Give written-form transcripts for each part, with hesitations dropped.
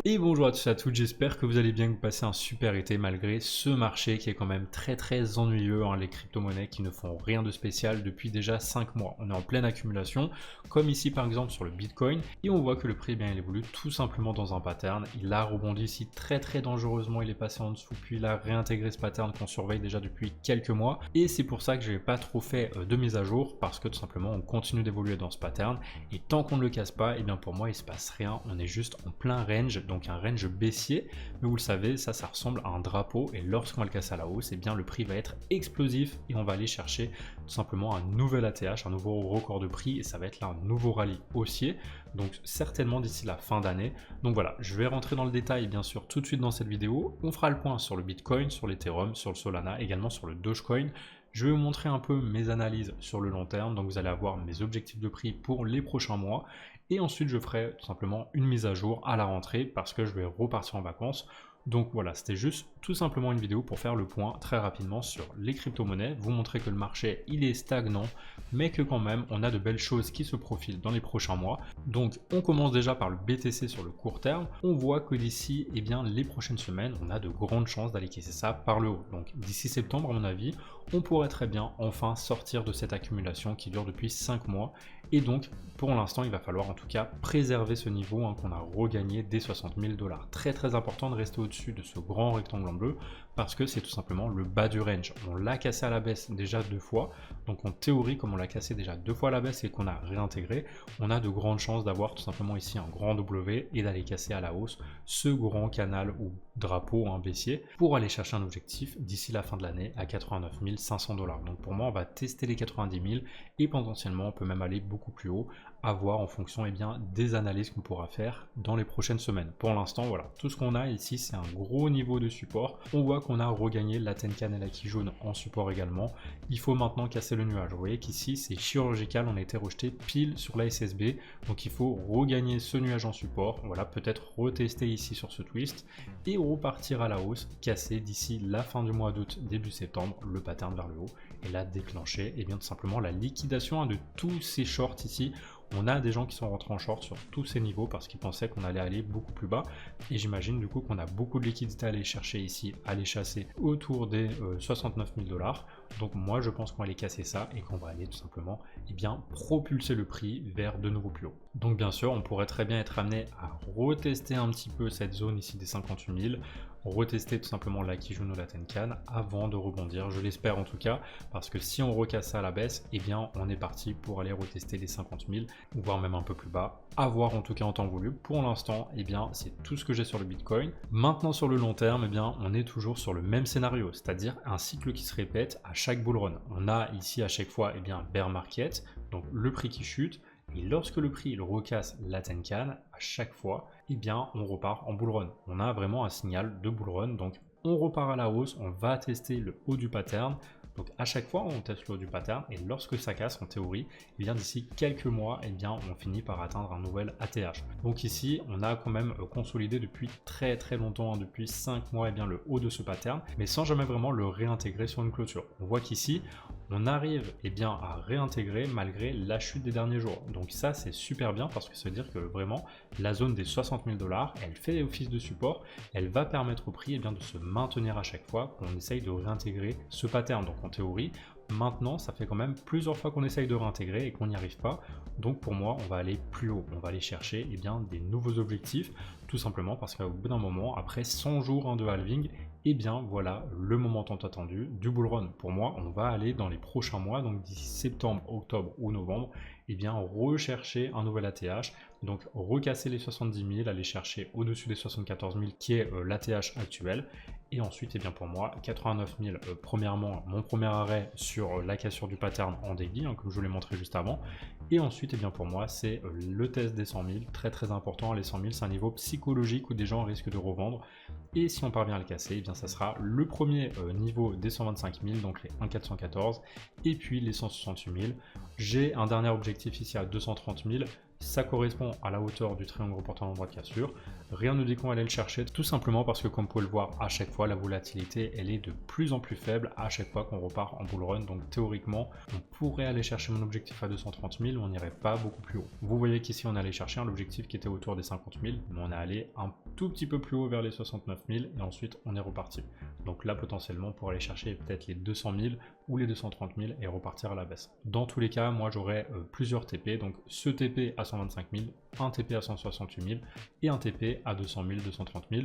Et bonjour à tous et à toutes, j'espère que vous allez bien, que vous passez un super été malgré ce marché qui est quand même très ennuyeux, hein, les crypto-monnaies qui ne font rien de spécial depuis déjà 5 mois. On est en pleine accumulation, comme ici par exemple sur le Bitcoin, et on voit que le prix il évolue tout simplement dans un pattern. Il a rebondi ici très dangereusement, il est passé en dessous, puis il a réintégré ce pattern qu'on surveille déjà depuis quelques mois, et c'est pour ça que je n'ai pas trop fait de mise à jour, parce que tout simplement on continue d'évoluer dans ce pattern, et tant qu'on ne le casse pas, et bien pour moi il se passe rien, on est juste en plein range, donc un range baissier, mais vous le savez, ça ressemble à un drapeau, et lorsqu'on va le casser à la hausse, et bien le prix va être explosif, et on va aller chercher tout simplement un nouvel ATH, un nouveau record de prix, et ça va être là un nouveau rallye haussier, donc certainement d'ici la fin d'année. Donc voilà, je vais rentrer dans le détail bien sûr tout de suite dans cette vidéo. On fera le point sur le Bitcoin, sur l'Ethereum, sur le Solana, également sur le Dogecoin. Je vais vous montrer un peu mes analyses sur le long terme, donc vous allez avoir mes objectifs de prix pour les prochains mois, et ensuite je ferai tout simplement une mise à jour à la rentrée parce que je vais repartir en vacances. Donc voilà, c'était juste tout simplement une vidéo pour faire le point très rapidement sur les crypto-monnaies, vous montrer que le marché il est stagnant, mais que quand même on a de belles choses qui se profilent dans les prochains mois. Donc on commence déjà par le BTC sur le court terme. On voit que d'ici les prochaines semaines, on a de grandes chances d'aller casser ça par le haut. Donc d'ici septembre à mon avis, on pourrait très bien enfin sortir de cette accumulation qui dure depuis 5 mois. Et donc pour l'instant il va falloir en tout cas préserver ce niveau qu'on a regagné des 60 000 $. Très important de rester au-dessus de ce grand rectangle en bleu parce que c'est tout simplement le bas du range. On l'a cassé à la baisse déjà 2 fois, donc en théorie comme on l'a cassé déjà 2 fois à la baisse et qu'on a réintégré, on a de grandes chances d'avoir tout simplement ici un grand W et d'aller casser à la hausse ce grand canal ou drapeau baissier pour aller chercher un objectif d'ici la fin de l'année à 89 500 $. Donc pour moi on va tester les 90 000 et potentiellement on peut même aller beaucoup plus haut, à voir en fonction des analyses qu'on pourra faire dans les prochaines semaines. Pour l'instant voilà, tout ce qu'on a ici c'est un gros niveau de support. On voit qu'on a regagné la Tenkan et la Kijun en support également. Il faut maintenant casser le nuage. Vous voyez qu'ici c'est chirurgical, on a été rejeté pile sur la SSB, donc il faut regagner ce nuage en support. Voilà, peut-être retester ici sur ce twist et repartir à la hausse, casser d'ici la fin du mois d'août, début septembre, le pattern vers le haut et là déclencher tout simplement la liquidation de tous ces shorts ici. On a des gens qui sont rentrés en short sur tous ces niveaux parce qu'ils pensaient qu'on allait aller beaucoup plus bas, et j'imagine du coup qu'on a beaucoup de liquidités à aller chercher ici, à aller chasser autour des 69 000 $. Donc moi je pense qu'on va aller casser ça et qu'on va aller tout simplement propulser le prix vers de nouveaux plus hauts. Donc bien sûr on pourrait très bien être amené à retester un petit peu cette zone ici des 58 000, retester tout simplement la Kijun ou la Tenkan avant de rebondir, je l'espère en tout cas, parce que si on recasse ça à la baisse, on est parti pour aller retester les 50 000, voire même un peu plus bas, à voir en tout cas en temps voulu. Pour l'instant, c'est tout ce que j'ai sur le Bitcoin. Maintenant sur le long terme, on est toujours sur le même scénario, c'est-à-dire un cycle qui se répète à chaque bull run. On a ici à chaque fois bear market, donc le prix qui chute, et lorsque le prix il recasse la Tenkan, à chaque fois, on repart en bull run. On a vraiment un signal de bull run, donc on repart à la hausse, on va tester le haut du pattern. Donc à chaque fois on teste le haut du pattern et lorsque ça casse en théorie, d'ici quelques mois, on finit par atteindre un nouvel ATH. Donc ici on a quand même consolidé depuis très longtemps, depuis 5 mois, le haut de ce pattern, mais sans jamais vraiment le réintégrer sur une clôture. On voit qu'ici on arrive à réintégrer malgré la chute des derniers jours. Donc ça c'est super bien parce que ça veut dire que vraiment la zone des 60 000 $, elle fait office de support, elle va permettre au prix de se maintenir à chaque fois qu'on essaye de réintégrer ce pattern. Donc en théorie, maintenant ça fait quand même plusieurs fois qu'on essaye de réintégrer et qu'on n'y arrive pas. Donc pour moi on va aller plus haut, on va aller chercher des nouveaux objectifs, tout simplement parce qu'au bout d'un moment, après 100 jours de halving, voilà le moment tant attendu du bull run. Pour moi on va aller dans les prochains mois, donc d'ici septembre, octobre ou novembre, rechercher un nouvel ATH, donc recasser les 70 000, aller chercher au-dessus des 74 000 qui est l'ATH actuel, et ensuite pour moi 89 000, premièrement mon premier arrêt sur la cassure du pattern en daily, comme je vous l'ai montré juste avant, et ensuite pour moi c'est le test des 100 000, très important. Les 100 000 c'est un niveau psychologique où des gens risquent de revendre, et si on parvient à le casser, ça sera le premier niveau des 125 000, donc les 1 414, et puis les 168 000. J'ai un dernier objectif ici à 230 000, ça correspond à la hauteur du triangle reportant l'endroit de cassure. Rien ne dit qu'on allait le chercher, tout simplement parce que comme vous pouvez le voir à chaque fois, la volatilité elle est de plus en plus faible à chaque fois qu'on repart en bull run. Donc théoriquement, on pourrait aller chercher mon objectif à 230 000, on n'irait pas beaucoup plus haut. Vous voyez qu'ici on allait chercher un objectif qui était autour des 50 000, mais on est allé un tout petit peu plus haut vers les 69 000 et ensuite on est reparti. Donc là potentiellement pour aller chercher peut-être les 200 000 ou les 230 000 et repartir à la baisse. Dans tous les cas, moi j'aurais plusieurs TP, donc ce TP à 125 000, un TP à 168 000 et un TP à 200 000, 230 000.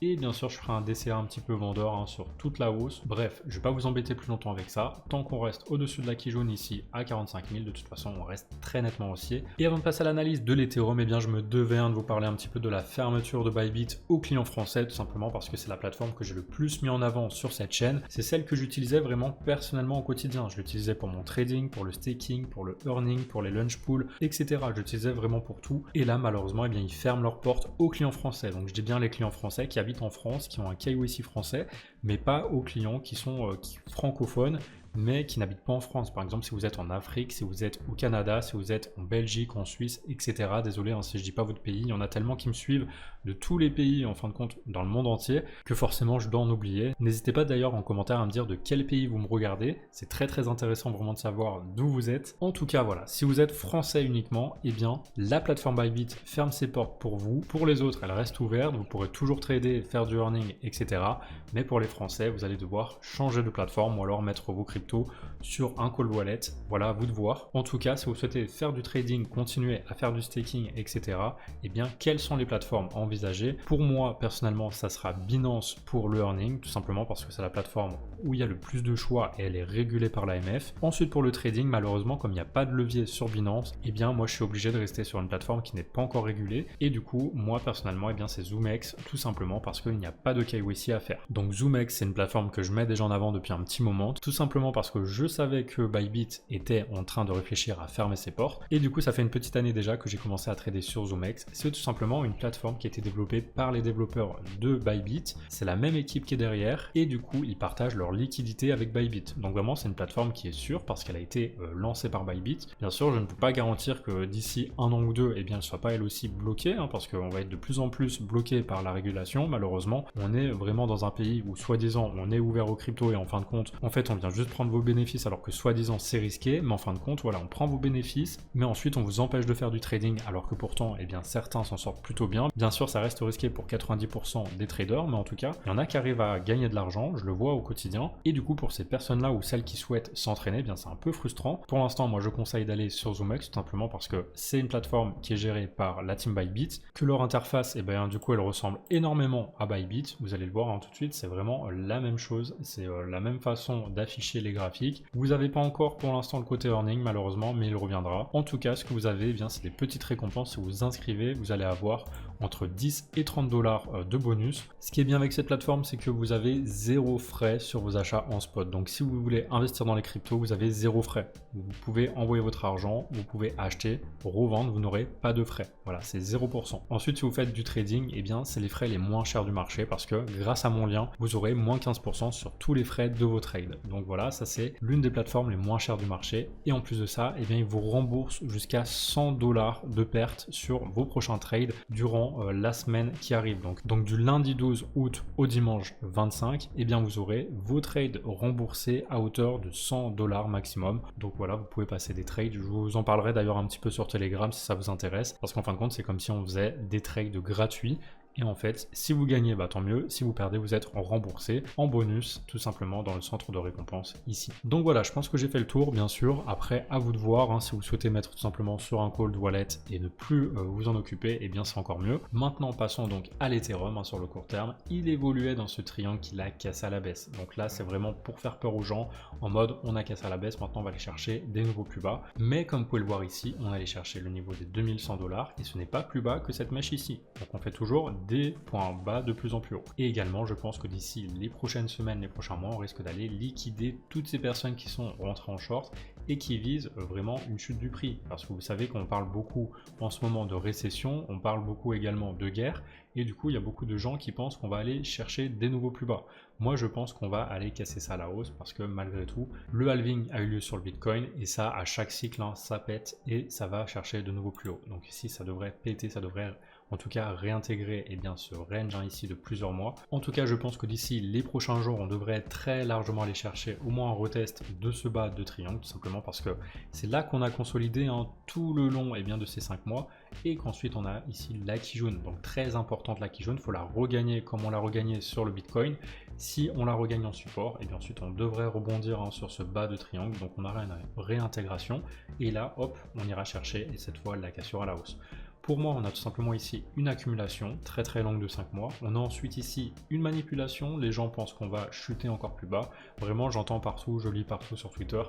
Et bien sûr, je ferai un DCA un petit peu vendeur sur toute la hausse. Bref, je ne vais pas vous embêter plus longtemps avec ça. Tant qu'on reste au-dessus de la quille jaune ici à 45 000, de toute façon, on reste très nettement haussier. Et avant de passer à l'analyse de l'Ethereum, eh bien, je me devais de vous parler un petit peu de la fermeture de Bybit aux clients français, tout simplement parce que c'est la plateforme que j'ai le plus mis en avant sur cette chaîne. C'est celle que j'utilisais vraiment personnellement au quotidien. Je l'utilisais pour mon trading, pour le staking, pour le earning, pour les lunch pools, etc. Je l'utilisais vraiment pour tout. Et là, malheureusement, eh bien, ils ferment leurs portes aux clients français. Donc, je dis bien les clients français qui habitent en France, qui ont un KYC français, mais pas aux clients qui sont francophones, mais qui n'habitent pas en France. Par exemple, si vous êtes en Afrique, si vous êtes au Canada, si vous êtes en Belgique, en Suisse, etc. Désolé si je dis pas votre pays, il y en a tellement qui me suivent de tous les pays, en fin de compte, dans le monde entier, que forcément je dois en oublier. N'hésitez pas d'ailleurs en commentaire à me dire de quel pays vous me regardez. C'est très très intéressant vraiment de savoir d'où vous êtes. En tout cas, voilà, si vous êtes français uniquement, eh bien, la plateforme Bybit ferme ses portes pour vous. Pour les autres, elle reste ouverte. Vous pourrez toujours trader, faire du earning, etc. Mais pour les Français, vous allez devoir changer de plateforme ou alors mettre vos cryptos sur un cold wallet. Voilà, à vous de voir. En tout cas, si vous souhaitez faire du trading, continuer à faire du staking, etc., eh bien, quelles sont les plateformes à envisager? Pour moi, personnellement, ça sera Binance pour le earning, tout simplement parce que c'est la plateforme où il y a le plus de choix et elle est régulée par l'AMF. Ensuite, pour le trading, malheureusement, comme il n'y a pas de levier sur Binance, eh bien, moi, je suis obligé de rester sur une plateforme qui n'est pas encore régulée. Et du coup, moi, personnellement, eh bien, c'est ZoomX, tout simplement parce qu'il n'y a pas de KYC à faire. Donc, ZoomX, c'est une plateforme que je mets déjà en avant depuis un petit moment, tout simplement parce que je savais que Bybit était en train de réfléchir à fermer ses portes. Et du coup, ça fait une petite année déjà que j'ai commencé à trader sur ZoomX. C'est tout simplement une plateforme qui a été développée par les développeurs de Bybit. C'est la même équipe qui est derrière et du coup, ils partagent leur liquidité avec Bybit. Donc vraiment, c'est une plateforme qui est sûre parce qu'elle a été lancée par Bybit. Bien sûr, je ne peux pas garantir que d'ici un an ou deux, eh bien, elle ne soit pas elle aussi bloquée, parce qu'on va être de plus en plus bloqué par la régulation. Malheureusement, on est vraiment dans un pays où soi-disant on est ouvert aux cryptos et en fin de compte, en fait, on vient juste prendre vos bénéfices alors que soi-disant c'est risqué, mais en fin de compte, voilà, on prend vos bénéfices, mais ensuite on vous empêche de faire du trading alors que pourtant, eh bien, certains s'en sortent plutôt bien. Bien sûr, ça reste risqué pour 90% des traders, mais en tout cas, il y en a qui arrivent à gagner de l'argent, je le vois au quotidien, et du coup, pour ces personnes-là ou celles qui souhaitent s'entraîner, eh bien, c'est un peu frustrant. Pour l'instant, moi, je conseille d'aller sur ZoomX, tout simplement parce que c'est une plateforme qui est gérée par la team Bybit, que leur interface, eh bien, du coup, elle ressemble énormément à Bybit. Vous allez le voir tout de suite, c'est vraiment la même chose, c'est la même façon d'afficher les graphiques. Vous n'avez pas encore pour l'instant le côté earning malheureusement, mais il reviendra. En tout cas, ce que vous avez, eh bien, c'est des petites récompenses. Si vous vous inscrivez, vous allez avoir entre 10 et 30 $ de bonus. Ce qui est bien avec cette plateforme, c'est que vous avez zéro frais sur vos achats en spot. Donc si vous voulez investir dans les cryptos, vous avez zéro frais. Vous pouvez envoyer votre argent, vous pouvez acheter, revendre, vous n'aurez pas de frais. Voilà, c'est 0%. Ensuite, si vous faites du trading, eh bien, c'est les frais les moins chers du marché parce que grâce à mon lien, vous aurez moins 15% sur tous les frais de vos trades. Donc voilà, ça c'est l'une des plateformes les moins chères du marché. Et en plus de ça, eh bien, ils vous remboursent jusqu'à 100 $ de perte sur vos prochains trades durant la semaine qui arrive. Donc du lundi 12 août au dimanche 25, eh bien, vous aurez vos trades remboursés à hauteur de 100 $ maximum. Donc voilà, vous pouvez passer des trades. Je vous en parlerai d'ailleurs un petit peu sur Telegram si ça vous intéresse, parce qu'en fin de compte, c'est comme si on faisait des trades gratuits. Et en fait, si vous gagnez, bah, tant mieux. Si vous perdez, vous êtes remboursé en bonus, tout simplement dans le centre de récompense ici. Donc voilà, je pense que j'ai fait le tour, bien sûr. Après, à vous de voir, si vous souhaitez mettre tout simplement sur un cold wallet et ne plus vous en occuper, eh bien c'est encore mieux. Maintenant, passons donc à l'Ethereum sur le court terme. Il évoluait dans ce triangle qu'il a cassé à la baisse. Donc là, c'est vraiment pour faire peur aux gens, en mode on a cassé à la baisse, maintenant on va aller chercher des nouveaux plus bas. Mais comme vous pouvez le voir ici, on allait chercher le niveau des 2100 $ et ce n'est pas plus bas que cette mèche ici. Donc on fait toujours des points bas de plus en plus haut. Et également, je pense que d'ici les prochaines semaines, les prochains mois, on risque d'aller liquider toutes ces personnes qui sont rentrées en short et qui visent vraiment une chute du prix. Parce que vous savez qu'on parle beaucoup en ce moment de récession, on parle beaucoup également de guerre, et du coup, il y a beaucoup de gens qui pensent qu'on va aller chercher des nouveaux plus bas. Moi, je pense qu'on va aller casser ça à la hausse parce que malgré tout, le halving a eu lieu sur le Bitcoin et ça, à chaque cycle, hein, ça pète et ça va chercher de nouveaux plus hauts. Donc ici, ça devrait péter, ça devrait en tout cas réintégrer ce range ici de plusieurs mois. En tout cas, je pense que d'ici les prochains jours, on devrait très largement aller chercher au moins un retest de ce bas de triangle, tout simplement parce que c'est là qu'on a consolidé tout le long de ces 5 mois et qu'ensuite on a ici la Kijun, donc très importante la Kijun, il faut la regagner comme on l'a regagné sur le Bitcoin. Si on la regagne en support, et bien ensuite on devrait rebondir sur ce bas de triangle, donc on aura une réintégration et là hop on ira chercher et cette fois la cassure à la hausse. Pour moi, on a tout simplement ici une accumulation très longue de 5 mois. On a ensuite ici une manipulation. Les gens pensent qu'on va chuter encore plus bas. Vraiment, j'entends partout, je lis partout sur Twitter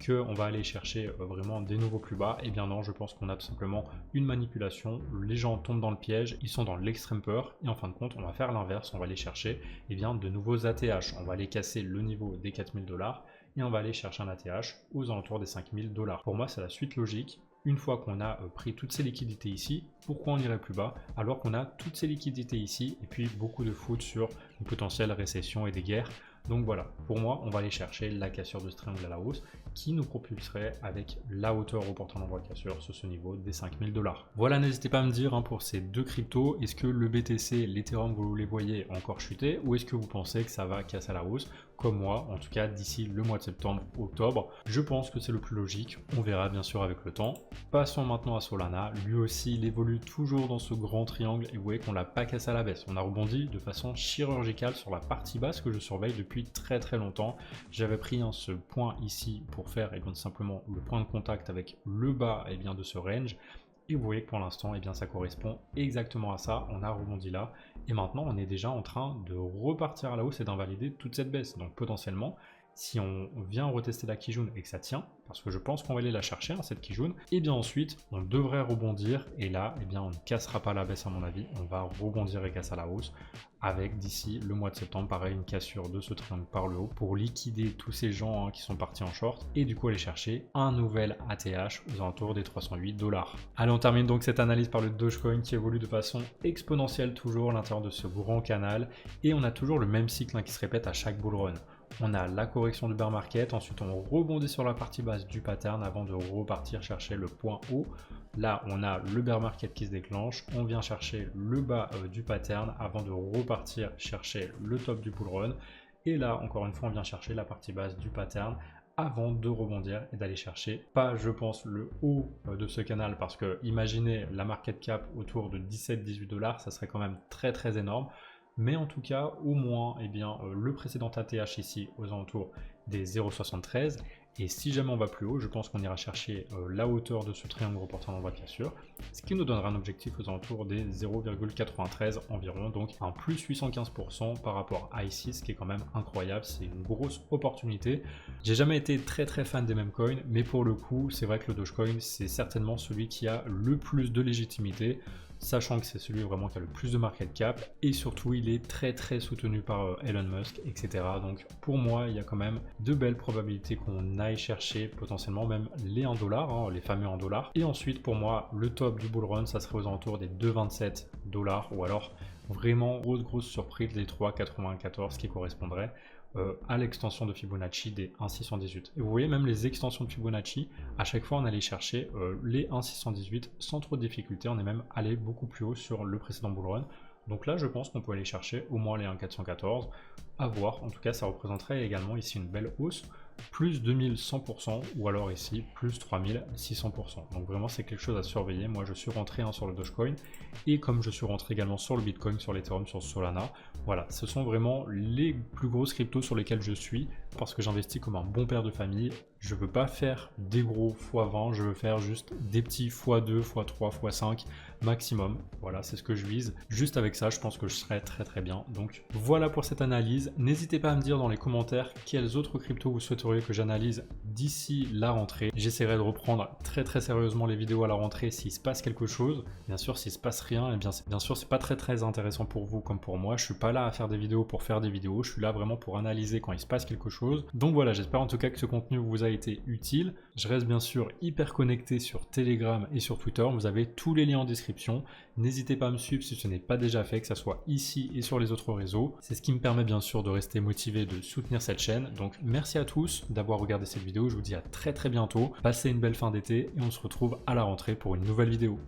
qu'on va aller chercher vraiment des nouveaux plus bas. Eh bien non, je pense qu'on a tout simplement une manipulation. Les gens tombent dans le piège, ils sont dans l'extrême peur. Et en fin de compte, on va faire l'inverse. On va aller chercher de nouveaux ATH. On va aller casser le niveau des 4000 $ et on va aller chercher un ATH aux alentours des 5000 $. Pour moi, c'est la suite logique. Une fois qu'on a pris toutes ces liquidités ici, pourquoi on irait plus bas alors qu'on a toutes ces liquidités ici et puis beaucoup de foot sur une potentielle récession et des guerres. Donc voilà, pour moi, on va aller chercher la cassure de ce triangle à la hausse qui nous propulserait avec la hauteur reportant l'envoi de cassure sur ce niveau des 5000 $. Voilà, n'hésitez pas à me dire pour ces deux cryptos, est-ce que le BTC, l'Ethereum, vous les voyez encore chuter ou est-ce que vous pensez que ça va casser à la hausse comme moi, en tout cas d'ici le mois de septembre, octobre. Je pense que c'est le plus logique, on verra bien sûr avec le temps. Passons maintenant à Solana, lui aussi il évolue toujours dans ce grand triangle et vous voyez qu'on l'a pas cassé à la baisse. On a rebondi de façon chirurgicale sur la partie basse que je surveille depuis très longtemps. J'avais pris ce point ici pour faire simplement le point de contact avec le bas de ce range. Et vous voyez que pour l'instant, ça correspond exactement à ça. On a rebondi là. Et maintenant, on est déjà en train de repartir à la hausse et d'invalider toute cette baisse. Donc potentiellement, si on vient retester la Kijun et que ça tient, parce que je pense qu'on va aller la chercher, cette Kijun, et bien ensuite, on devrait rebondir. Et là, on ne cassera pas la baisse à mon avis. On va rebondir et casser à la hausse. Avec d'ici le mois de septembre, pareil, une cassure de ce triangle par le haut pour liquider tous ces gens qui sont partis en short et du coup aller chercher un nouvel ATH aux alentours des 308 $. Allez, on termine donc cette analyse par le Dogecoin qui évolue de façon exponentielle toujours à l'intérieur de ce grand canal et on a toujours le même cycle qui se répète à chaque bull run. On a la correction du bear market, ensuite on rebondit sur la partie basse du pattern avant de repartir chercher le point haut. Là, on a le bear market qui se déclenche, on vient chercher le bas du pattern avant de repartir chercher le top du bull run. Et là, encore une fois, on vient chercher la partie basse du pattern avant de rebondir et d'aller chercher, pas je pense le haut de ce canal parce que imaginez la market cap autour de 17-18 $, ça serait quand même très énorme. Mais en tout cas, au moins, le précédent ATH ici aux alentours des 0,73. Et si jamais on va plus haut, je pense qu'on ira chercher la hauteur de ce triangle reportant l'envoi de cassure, ce qui nous donnera un objectif aux alentours des 0,93 environ, donc un plus 815% par rapport à ici, ce qui est quand même incroyable, c'est une grosse opportunité. J'ai jamais été très fan des meme coins, mais pour le coup, c'est vrai que le Dogecoin, c'est certainement celui qui a le plus de légitimité, sachant que c'est celui vraiment qui a le plus de market cap et surtout il est très soutenu par Elon Musk, etc. Donc pour moi, il y a quand même de belles probabilités qu'on aille chercher potentiellement même les 1 $, les fameux 1 $. Et ensuite, pour moi, le top du bull run, ça serait aux alentours des 2,27 $ ou alors vraiment grosse surprise des 3,94 qui correspondrait à l'extension de Fibonacci des 1,618. Et vous voyez même les extensions de Fibonacci, à chaque fois on allait chercher les 1,618 sans trop de difficulté, on est même allé beaucoup plus haut sur le précédent bull run. Donc là je pense qu'on peut aller chercher au moins les 1,414, à voir, en tout cas ça représenterait également ici une belle hausse, plus 2100% ou alors ici plus 3600%. Donc vraiment c'est quelque chose à surveiller. Moi je suis rentré sur le Dogecoin et comme je suis rentré également sur le Bitcoin, sur l'Ethereum, sur Solana, voilà, ce sont vraiment les plus grosses cryptos sur lesquelles je suis parce que j'investis comme un bon père de famille. Je veux pas faire des gros x20, je veux faire juste des petits x2, x3, x5, maximum. Voilà, c'est ce que je vise. Juste avec ça, je pense que je serai très bien. Donc voilà pour cette analyse. N'hésitez pas à me dire dans les commentaires quels autres cryptos vous souhaiteriez que j'analyse d'ici la rentrée. J'essaierai de reprendre très sérieusement les vidéos à la rentrée s'il se passe quelque chose. Bien sûr, s'il se passe rien, et bien sûr, c'est pas très intéressant pour vous comme pour moi. Je suis pas là à faire des vidéos pour faire des vidéos. Je suis là vraiment pour analyser quand il se passe quelque chose. Donc voilà, j'espère en tout cas que ce contenu vous a été utile. Je reste bien sûr hyper connecté sur Telegram et sur Twitter. Vous avez tous les liens en description. N'hésitez pas à me suivre si ce n'est pas déjà fait, que ce soit ici et sur les autres réseaux. C'est ce qui me permet bien sûr de rester motivé, de soutenir cette chaîne. Donc merci à tous d'avoir regardé cette vidéo. Je vous dis à très bientôt. Passez une belle fin d'été et on se retrouve à la rentrée pour une nouvelle vidéo.